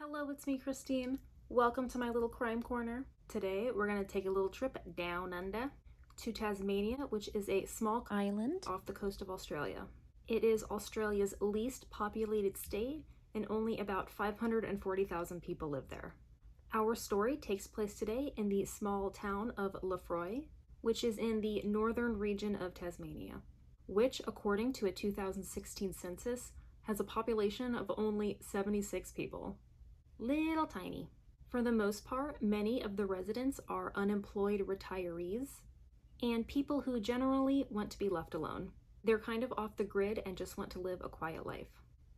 Hello, it's me, Christine. Welcome to my little crime corner. Today, we're going to take a little trip down under to Tasmania, which is a small island off the coast of Australia. It is Australia's least populated state, and only about 540,000 people live there. Our story takes place today in the small town of Lefroy, which is in the northern region of Tasmania, which, according to a 2016 census, has a population of only 76 people. Little tiny. For the most part, many of the residents are unemployed retirees and people who generally want to be left alone. They're kind of off the grid and just want to live a quiet life.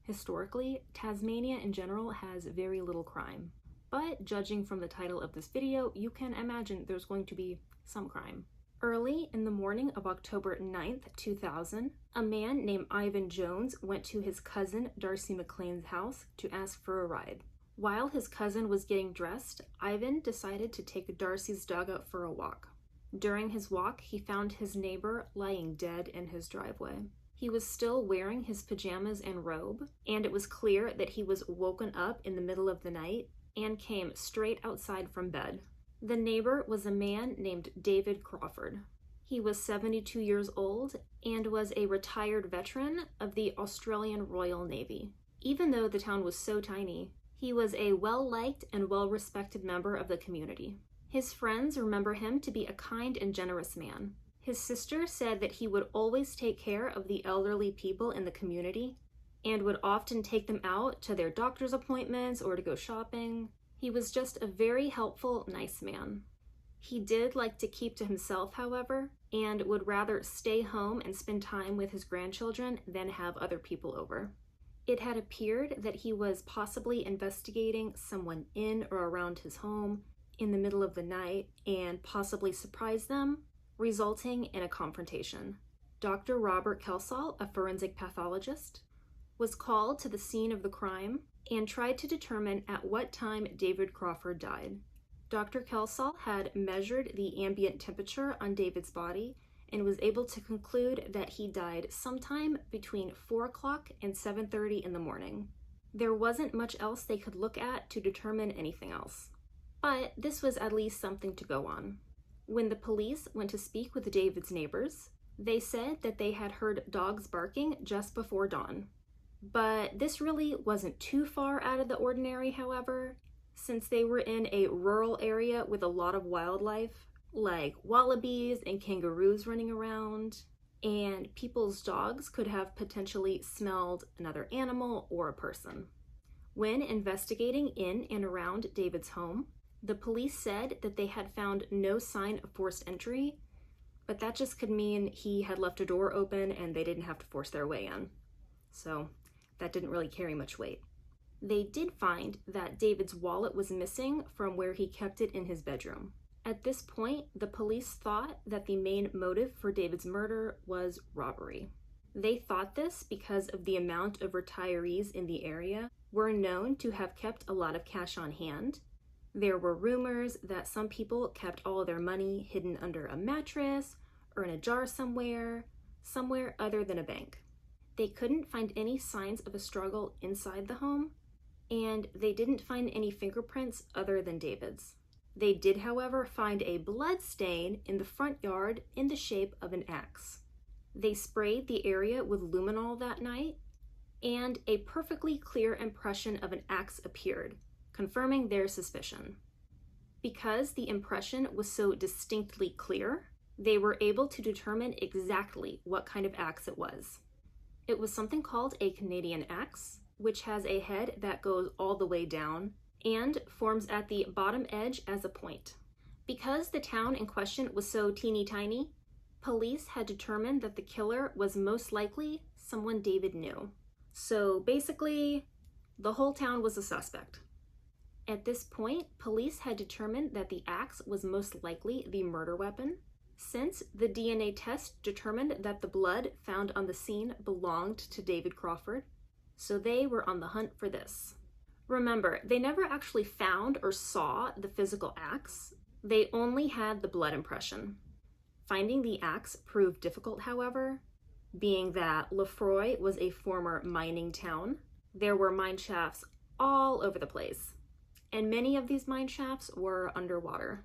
Historically, Tasmania in general has very little crime, but judging from the title of this video, you can imagine there's going to be some crime. Early in the morning of October 9th, 2000, a man named Ivan Jones went to his cousin Darcy McLean's house to ask for a ride. While his cousin was getting dressed, Ivan decided to take Darcy's dog out for a walk. During his walk, he found his neighbor lying dead in his driveway. He was still wearing his pajamas and robe, and it was clear that he was woken up in the middle of the night and came straight outside from bed. The neighbor was a man named David Crawford. He was 72 years old and was a retired veteran of the Australian Royal Navy. Even though the town was so tiny, he was a well-liked and well-respected member of the community. His friends remember him to be a kind and generous man. His sister said that he would always take care of the elderly people in the community and would often take them out to their doctor's appointments or to go shopping. He was just a very helpful, nice man. He did like to keep to himself, however, and would rather stay home and spend time with his grandchildren than have other people over. It had appeared that he was possibly investigating someone in or around his home in the middle of the night and possibly surprise them, resulting in a confrontation. Dr. Robert Kelsall, a forensic pathologist, was called to the scene of the crime and tried to determine at what time David Crawford died. Dr. Kelsall had measured the ambient temperature on David's body and was able to conclude that he died sometime between 4 o'clock and 7:30 in the morning. There wasn't much else they could look at to determine anything else, but this was at least something to go on. When the police went to speak with David's neighbors, they said that they had heard dogs barking just before dawn. But this really wasn't too far out of the ordinary, however, since they were in a rural area with a lot of wildlife, like wallabies and kangaroos running around, and people's dogs could have potentially smelled another animal or a person. When investigating in and around David's home, the police said that they had found no sign of forced entry, but that just could mean he had left a door open and they didn't have to force their way in. So that didn't really carry much weight. They did find that David's wallet was missing from where he kept it in his bedroom. At this point, the police thought that the main motive for David's murder was robbery. They thought this because of the amount of retirees in the area were known to have kept a lot of cash on hand. There were rumors that some people kept all of their money hidden under a mattress or in a jar somewhere other than a bank. They couldn't find any signs of a struggle inside the home, and they didn't find any fingerprints other than David's. They did, however, find a blood stain in the front yard in the shape of an axe. They sprayed the area with luminol that night, and a perfectly clear impression of an axe appeared, confirming their suspicion. Because the impression was so distinctly clear, they were able to determine exactly what kind of axe it was. It was something called a Canadian axe, which has a head that goes all the way down and forms at the bottom edge as a point. Because the town in question was so teeny tiny, police had determined that the killer was most likely someone David knew. So basically, the whole town was a suspect. At this point, police had determined that the axe was most likely the murder weapon, since the DNA test determined that the blood found on the scene belonged to David Crawford, so they were on the hunt for this. Remember, they never actually found or saw the physical axe. They only had the blood impression. Finding the axe proved difficult, however, being that Lefroy was a former mining town. There were mine shafts all over the place. and many of these mine shafts were underwater.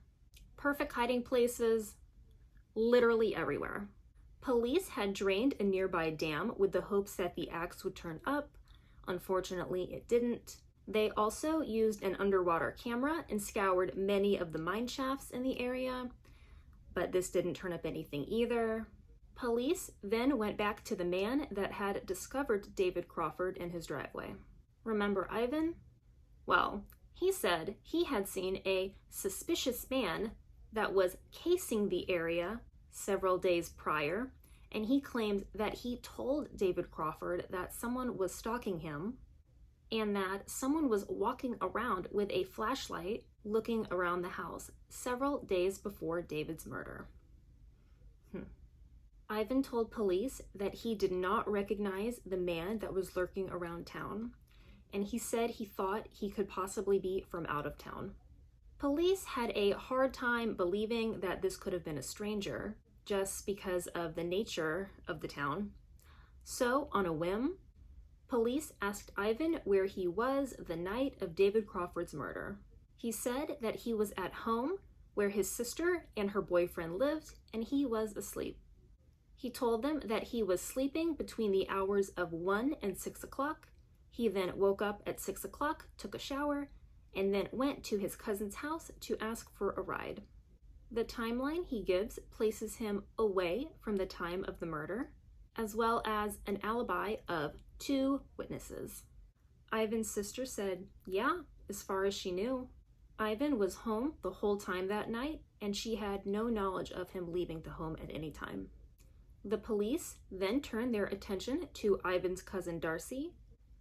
Perfect hiding places, literally everywhere. Police had drained a nearby dam with the hopes that the axe would turn up. Unfortunately, it didn't. They also used an underwater camera and scoured many of the mine shafts in the area, but this didn't turn up anything either. Police then went back to the man that had discovered David Crawford in his driveway. Remember Ivan? Well, he said he had seen a suspicious man that was casing the area several days prior, and he claimed that he told David Crawford that someone was stalking him and that someone was walking around with a flashlight looking around the house several days before David's murder. Ivan told police that he did not recognize the man that was lurking around town, and he said he thought he could possibly be from out of town. Police had a hard time believing that this could have been a stranger, just because of the nature of the town. So, on a whim, police asked Ivan where he was the night of David Crawford's murder. He said that he was at home where his sister and her boyfriend lived, and he was asleep. He told them that he was sleeping between the hours of 1 and 6 o'clock. He then woke up at 6 o'clock, took a shower, and then went to his cousin's house to ask for a ride. The timeline he gives places him away from the time of the murder, as well as an alibi of 2 witnesses. Ivan's sister said, yeah, as far as she knew. Ivan was home the whole time that night, and she had no knowledge of him leaving the home at any time. The police then turned their attention to Ivan's cousin Darcy,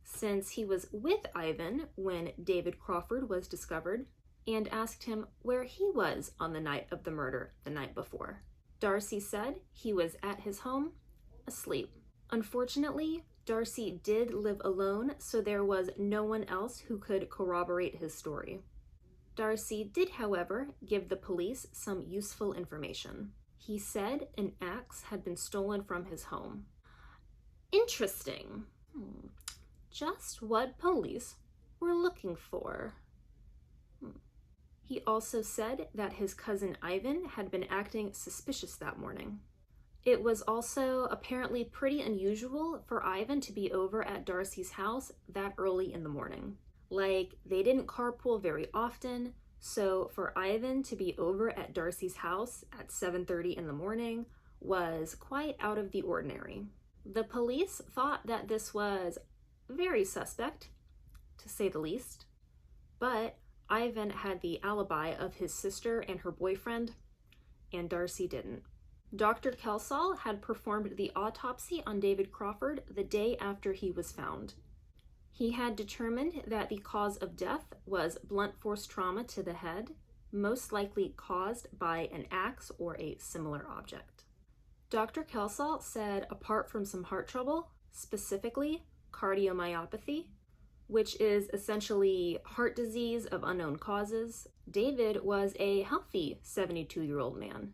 since he was with Ivan when David Crawford was discovered, and asked him where he was on the night of the murder the night before. Darcy said he was at his home, asleep. Unfortunately, Darcy did live alone, so there was no one else who could corroborate his story. Darcy did, however, give the police some useful information. He said an axe had been stolen from his home. Interesting. Just what police were looking for. He also said that his cousin Ivan had been acting suspicious that morning. It was also apparently pretty unusual for Ivan to be over at Darcy's house that early in the morning. Like, they didn't carpool very often, so for Ivan to be over at Darcy's house at 7:30 in the morning was quite out of the ordinary. The police thought that this was very suspect, to say the least, but Ivan had the alibi of his sister and her boyfriend, and Darcy didn't. Dr. Kelsall had performed the autopsy on David Crawford the day after he was found. He had determined that the cause of death was blunt force trauma to the head, most likely caused by an axe or a similar object. Dr. Kelsall said apart from some heart trouble, specifically cardiomyopathy, which is essentially heart disease of unknown causes, David was a healthy 72-year-old man.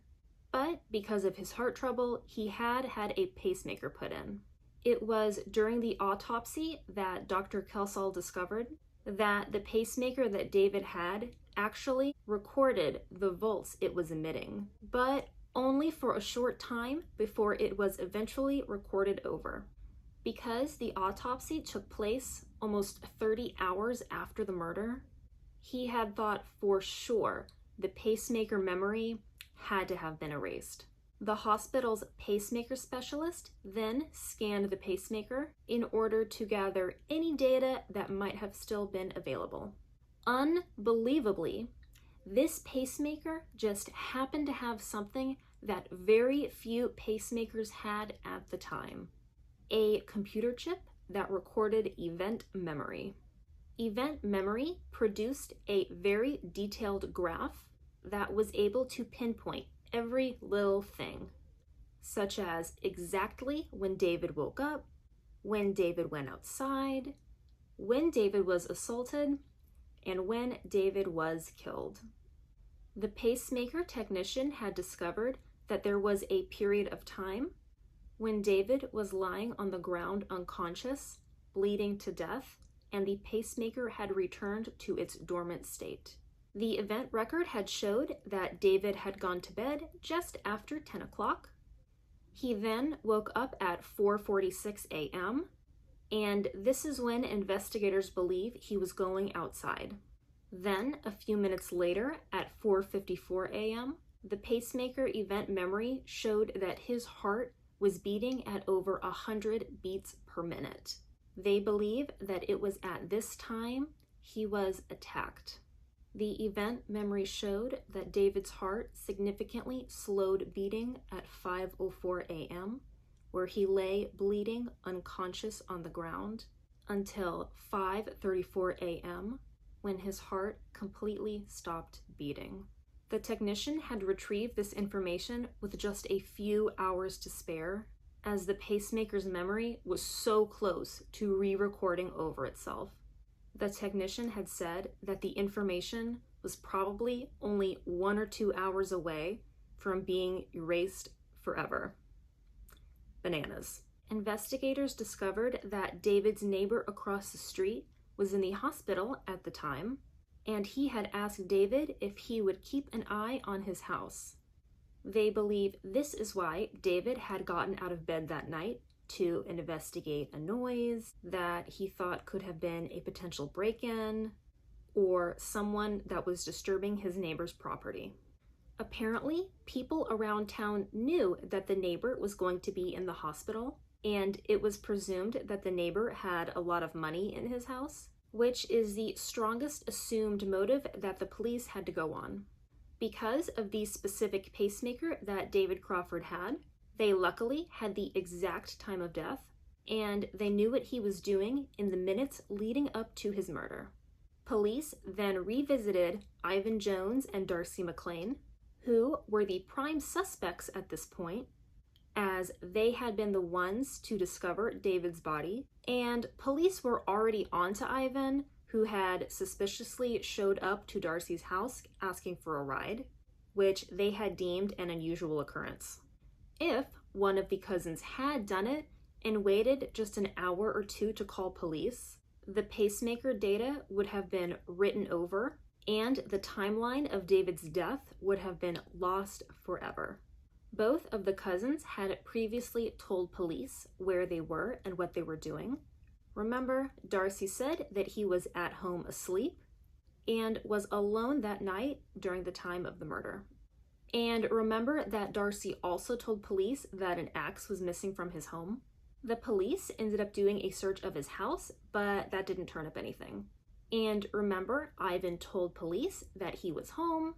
But because of his heart trouble, he had a pacemaker put in. It was during the autopsy that Dr. Kelsall discovered that the pacemaker that David had actually recorded the volts it was emitting, but only for a short time before it was eventually recorded over. Because the autopsy took place almost 30 hours after the murder, he had thought for sure the pacemaker memory had to have been erased. The hospital's pacemaker specialist then scanned the pacemaker in order to gather any data that might have still been available. Unbelievably, this pacemaker just happened to have something that very few pacemakers had at the time: a computer chip that recorded event memory. Event memory produced a very detailed graph that was able to pinpoint every little thing, such as exactly when David woke up, when David went outside, when David was assaulted, and when David was killed. The pacemaker technician had discovered that there was a period of time when David was lying on the ground unconscious, bleeding to death, and the pacemaker had returned to its dormant state. The event record had showed that David had gone to bed just after 10 o'clock. He then woke up at 4:46 a.m., and this is when investigators believe he was going outside. Then, a few minutes later, at 4:54 a.m., the pacemaker event memory showed that his heart was beating at over 100 beats per minute. They believe that it was at this time he was attacked. The event memory showed that David's heart significantly slowed beating at 5:04 a.m., where he lay bleeding unconscious on the ground, until 5:34 a.m., when his heart completely stopped beating. The technician had retrieved this information with just a few hours to spare, as the pacemaker's memory was so close to re-recording over itself. The technician had said that the information was probably only 1 or 2 hours away from being erased forever. Bananas. Investigators discovered that David's neighbor across the street was in the hospital at the time, and he had asked David if he would keep an eye on his house. They believe this is why David had gotten out of bed that night to investigate a noise that he thought could have been a potential break-in or someone that was disturbing his neighbor's property. Apparently, people around town knew that the neighbor was going to be in the hospital, and it was presumed that the neighbor had a lot of money in his house, which is the strongest assumed motive that the police had to go on. Because of the specific pacemaker that David Crawford had, they luckily had the exact time of death, and they knew what he was doing in the minutes leading up to his murder. Police then revisited Ivan Jones and Darcy McLean, who were the prime suspects at this point, as they had been the ones to discover David's body, and police were already onto Ivan, who had suspiciously showed up to Darcy's house asking for a ride, which they had deemed an unusual occurrence. If one of the cousins had done it and waited just an hour or two to call police, the pacemaker data would have been written over, and the timeline of David's death would have been lost forever. Both of the cousins had previously told police where they were and what they were doing. Remember, Darcy said that he was at home asleep and was alone that night during the time of the murder. And remember that Darcy also told police that an axe was missing from his home. The police ended up doing a search of his house, but that didn't turn up anything. And remember, Ivan told police that he was home.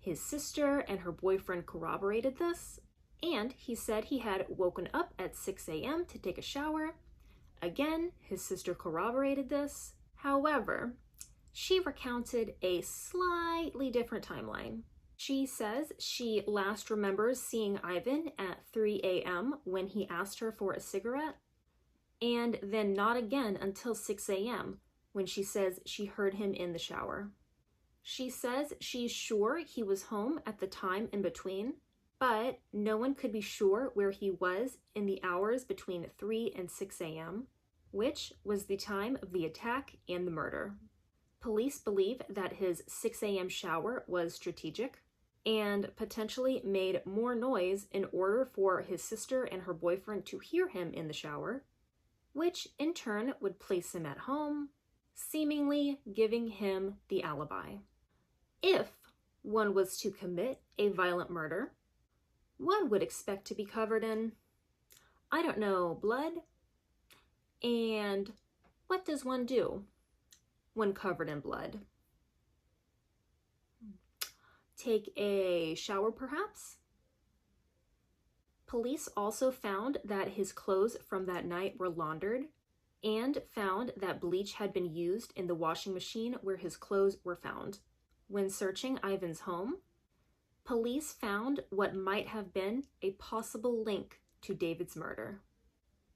His sister and her boyfriend corroborated this, and he said he had woken up at 6 a.m. to take a shower. Again, his sister corroborated this. However, she recounted a slightly different timeline. She says she last remembers seeing Ivan at 3 a.m. when he asked her for a cigarette, and then not again until 6 a.m. when she says she heard him in the shower. She says she's sure he was home at the time in between, but no one could be sure where he was in the hours between 3 and 6 a.m., which was the time of the attack and the murder. Police believe that his 6 a.m. shower was strategic and potentially made more noise in order for his sister and her boyfriend to hear him in the shower, which in turn would place him at home, seemingly giving him the alibi. If one was to commit a violent murder, one would expect to be covered in, I don't know, blood? And what does one do when covered in blood? Take a shower, perhaps? Police also found that his clothes from that night were laundered and found that bleach had been used in the washing machine where his clothes were found. When searching Ivan's home, police found what might have been a possible link to David's murder.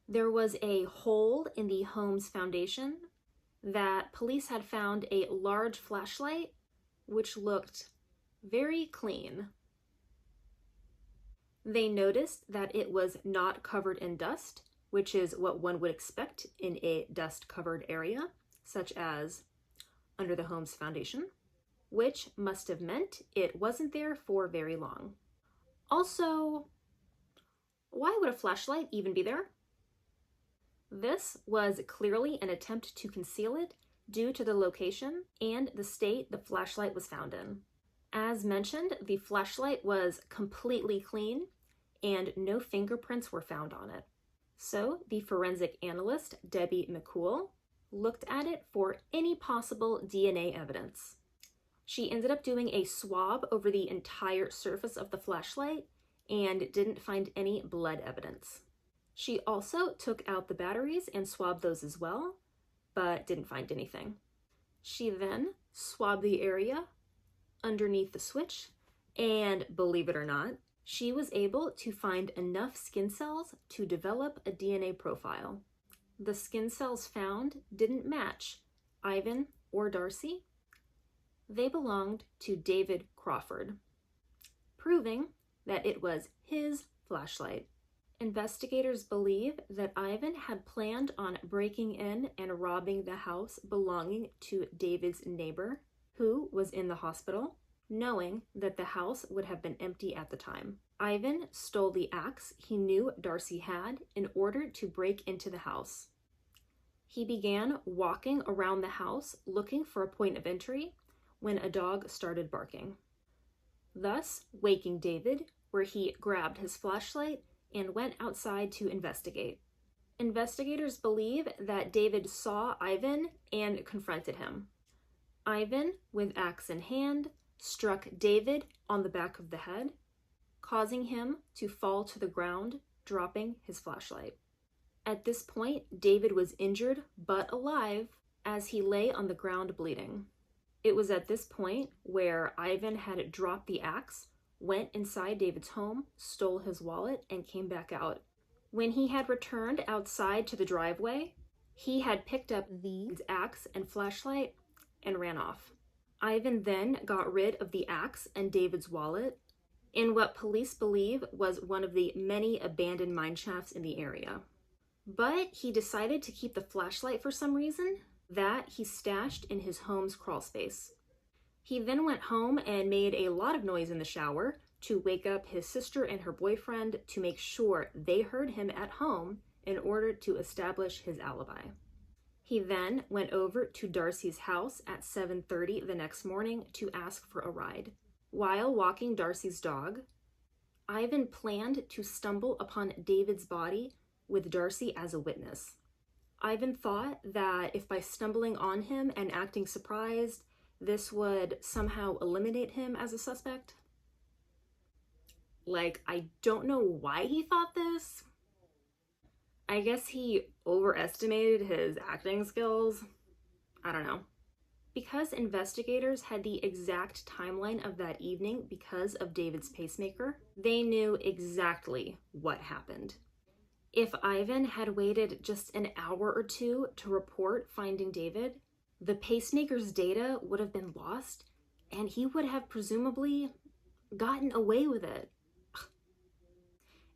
There was a hole in the home's foundation that police had found a large flashlight, which looked very clean. They noticed that it was not covered in dust, which is what one would expect in a dust-covered area. such as under the home's foundation, which must have meant it wasn't there for very long. Also, why would a flashlight even be there? This was clearly an attempt to conceal it due to the location and the state the flashlight was found in. As mentioned, the flashlight was completely clean and no fingerprints were found on it. So the forensic analyst, Debbie McCool, looked at it for any possible DNA evidence. She ended up doing a swab over the entire surface of the flashlight and didn't find any blood evidence. She also took out the batteries and swabbed those as well, but didn't find anything. She then swabbed the area underneath the switch, and believe it or not, she was able to find enough skin cells to develop a DNA profile. The skin cells found didn't match Ivan or Darcy. They belonged to David Crawford, proving that it was his flashlight. Investigators believe that Ivan had planned on breaking in and robbing the house belonging to David's neighbor, who was in the hospital, knowing that the house would have been empty at the time. Ivan stole the axe he knew Darcy had in order to break into the house. He began walking around the house looking for a point of entry when a dog started barking, thus waking David, where he grabbed his flashlight and went outside to investigate. Investigators believe that David saw Ivan and confronted him. Ivan, with axe in hand, struck David on the back of the head, causing him to fall to the ground, dropping his flashlight. At this point, David was injured but alive as he lay on the ground bleeding. It was at this point where Ivan had dropped the axe, went inside David's home, stole his wallet, and came back out. When he had returned outside to the driveway, he had picked up the axe and flashlight and ran off. Ivan then got rid of the axe and David's wallet in what police believe was one of the many abandoned mine shafts in the area. But he decided to keep the flashlight for some reason that he stashed in his home's crawl space. He then went home and made a lot of noise in the shower to wake up his sister and her boyfriend to make sure they heard him at home in order to establish his alibi. He then went over to Darcy's house at 7:30 the next morning to ask for a ride. While walking Darcy's dog, Ivan planned to stumble upon David's body with Darcy as a witness. Ivan thought that if by stumbling on him and acting surprised, this would somehow eliminate him as a suspect. I don't know why he thought this. I guess he overestimated his acting skills. I don't know. Because investigators had the exact timeline of that evening because of David's pacemaker, they knew exactly what happened. If Ivan had waited just an hour or two to report finding David, the pacemaker's data would have been lost, and he would have presumably gotten away with it.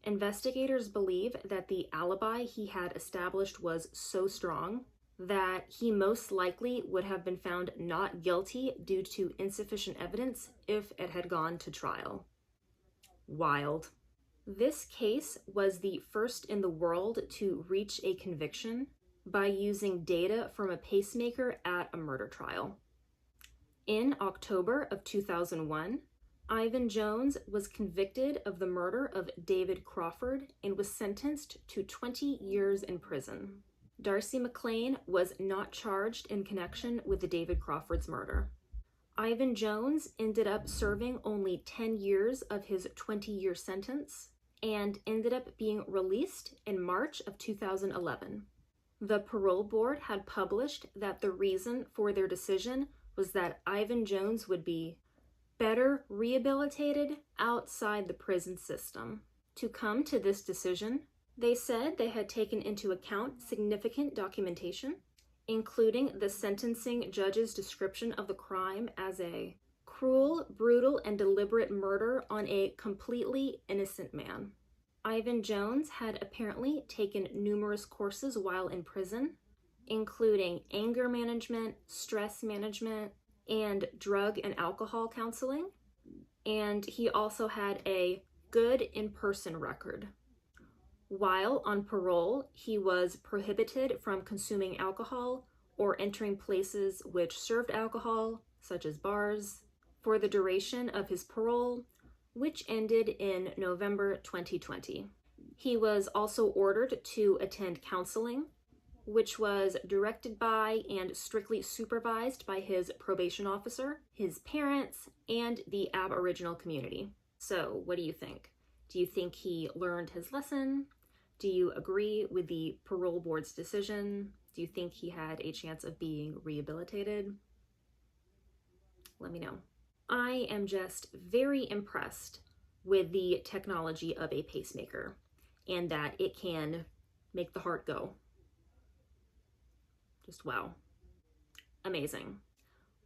Investigators believe that the alibi he had established was so strong that he most likely would have been found not guilty due to insufficient evidence if it had gone to trial. Wild. This case was the first in the world to reach a conviction by using data from a pacemaker at a murder trial. In October of 2001, Ivan Jones was convicted of the murder of David Crawford and was sentenced to 20 years in prison. Darcy McLean was not charged in connection with the David Crawford's murder. Ivan Jones ended up serving only 10 years of his 20-year sentence and ended up being released in March of 2011. The parole board had published that the reason for their decision was that Ivan Jones would be better rehabilitated outside the prison system. To come to this decision, they said they had taken into account significant documentation, including the sentencing judge's description of the crime as a cruel, brutal, and deliberate murder on a completely innocent man. Ivan Jones had apparently taken numerous courses while in prison, including anger management, stress management, and drug and alcohol counseling. And he also had a good in-person record. While on parole, he was prohibited from consuming alcohol or entering places which served alcohol, such as bars, for the duration of his parole, which ended in November 2020. He was also ordered to attend counseling, which was directed by and strictly supervised by his probation officer, his parents, and the Aboriginal community. So, what do you think? Do you think he learned his lesson? Do you agree with the parole board's decision? Do you think he had a chance of being rehabilitated? Let me know. I am just very impressed with the technology of a pacemaker and that it can make the heart go. Just wow. Amazing.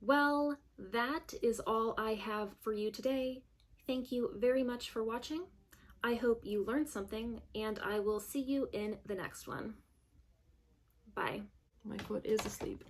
Well, that is all I have for you today. Thank you very much for watching. I hope you learned something, and I will see you in the next one. Bye. My foot is asleep.